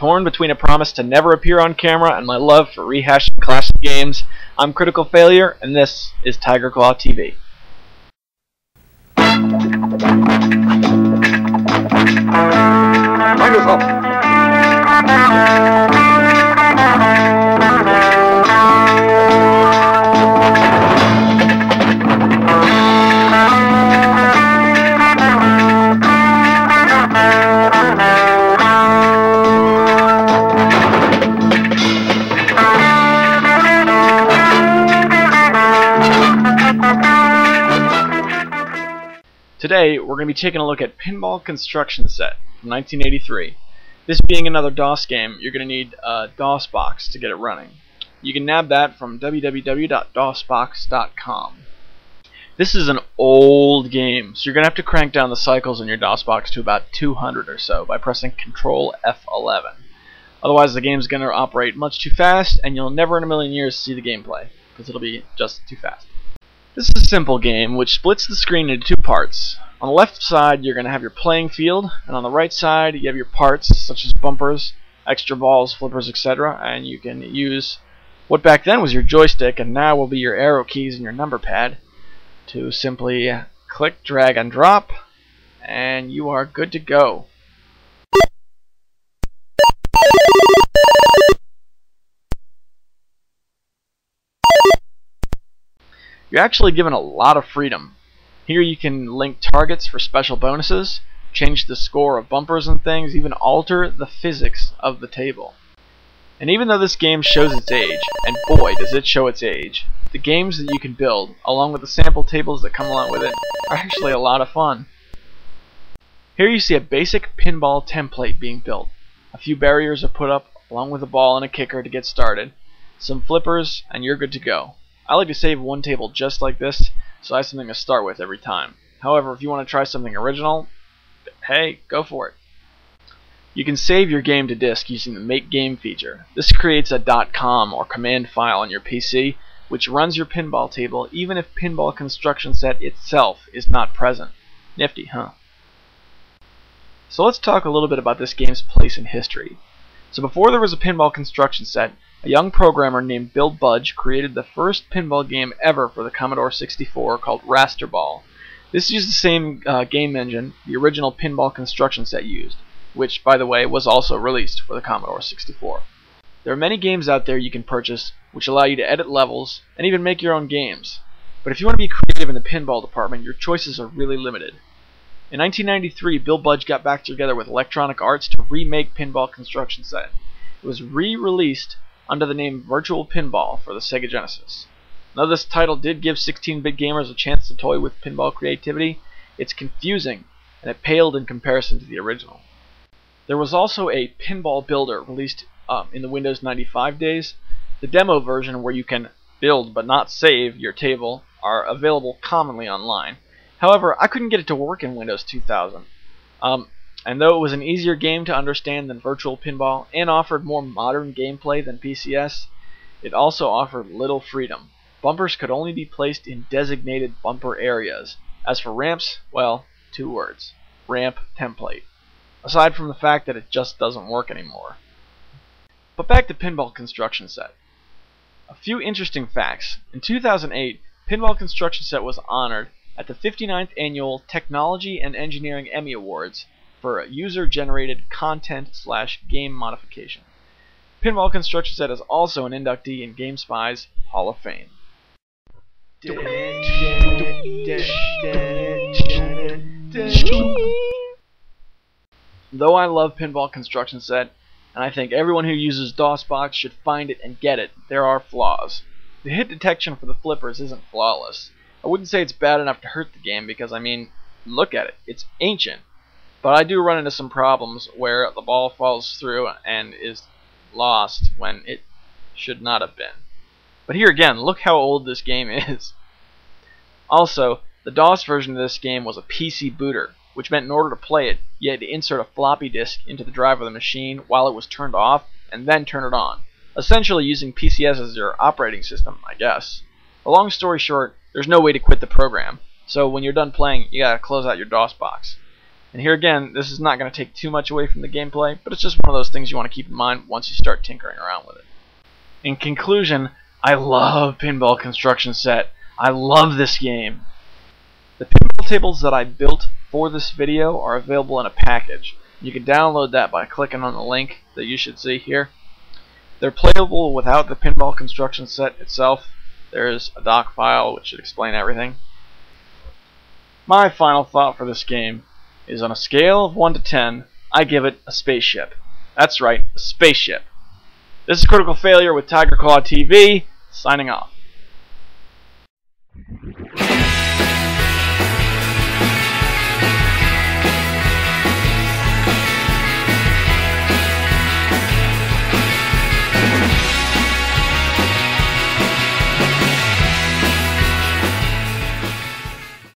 Torn between a promise to never appear on camera and my love for rehashing classic games, I'm Critical Failure, and this is Tiger Claw TV. Mind yourself. Today, we're going to be taking a look at Pinball Construction Set from 1983. This being another DOS game, you're going to need a DOS box to get it running. You can nab that from www.dosbox.com. This is an old game, so you're going to have to crank down the cycles in your DOS box to about 200 or so by pressing Control F11. Otherwise, the game's going to operate much too fast, and you'll never in a million years see the gameplay, because it'll be just too fast. This is a simple game which splits the screen into two parts. On the left side you're going to have your playing field, and on the right side you have your parts such as bumpers, extra balls, flippers, etc. And you can use what back then was your joystick and now will be your arrow keys and your number pad to simply click, drag, and drop, and you are good to go. You're actually given a lot of freedom. Here you can link targets for special bonuses, change the score of bumpers and things, even alter the physics of the table. And even though this game shows its age, and boy does it show its age, the games that you can build, along with the sample tables that come along with it, are actually a lot of fun. Here you see a basic pinball template being built. A few barriers are put up, along with a ball and a kicker to get started, some flippers, and you're good to go. I like to save one table just like this, so I have something to start with every time. However, if you want to try something original, hey, go for it. You can save your game to disk using the Make Game feature. This creates a .com or command file on your PC, which runs your pinball table even if Pinball Construction Set itself is not present. Nifty, huh? So let's talk a little bit about this game's place in history. So before there was a Pinball Construction Set, a young programmer named Bill Budge created the first pinball game ever for the Commodore 64 called Raster Ball. This used the same game engine the original Pinball Construction Set used, which, by the way, was also released for the Commodore 64. There are many games out there you can purchase which allow you to edit levels and even make your own games. But if you want to be creative in the pinball department, your choices are really limited. In 1993, Bill Budge got back together with Electronic Arts to remake Pinball Construction Set. It was re-released under the name Virtual Pinball for the Sega Genesis. Though this title did give 16-bit gamers a chance to toy with pinball creativity, it's confusing, and it paled in comparison to the original. There was also a Pinball Builder released in the Windows 95 days. The demo version, where you can build but not save your table, are available commonly online. However, I couldn't get it to work in Windows 2000. And though it was an easier game to understand than Virtual Pinball and offered more modern gameplay than PCS, it also offered little freedom. Bumpers could only be placed in designated bumper areas. As for ramps, well, two words: ramp template. Aside from the fact that it just doesn't work anymore. But back to Pinball Construction Set. A few interesting facts. In 2008, Pinball Construction Set was honored at the 59th Annual Technology and Engineering Emmy Awards for user-generated content/game modification. Pinball Construction Set is also an inductee in GameSpy's Hall of Fame. Though I love Pinball Construction Set, and I think everyone who uses DOSBox should find it and get it, there are flaws. The hit detection for the flippers isn't flawless. I wouldn't say it's bad enough to hurt the game because, I mean, look at it. It's ancient. But I do run into some problems where the ball falls through and is lost when it should not have been. But here again, look how old this game is. Also, the DOS version of this game was a PC booter, which meant in order to play it, you had to insert a floppy disk into the drive of the machine while it was turned off, and then turn it on. Essentially using PCS as your operating system, I guess. A long story short, there's no way to quit the program, so when you're done playing, you gotta close out your DOS box. And here again, this is not going to take too much away from the gameplay, but it's just one of those things you want to keep in mind once you start tinkering around with it. In conclusion, I love Pinball Construction Set. I love this game. The pinball tables that I built for this video are available in a package. You can download that by clicking on the link that you should see here. They're playable without the Pinball Construction Set itself. There's a doc file which should explain everything. My final thought for this game is on a scale of 1 to 10, I give it a spaceship. That's right, a spaceship. This is Critical Failure with Tiger Claw TV, signing off.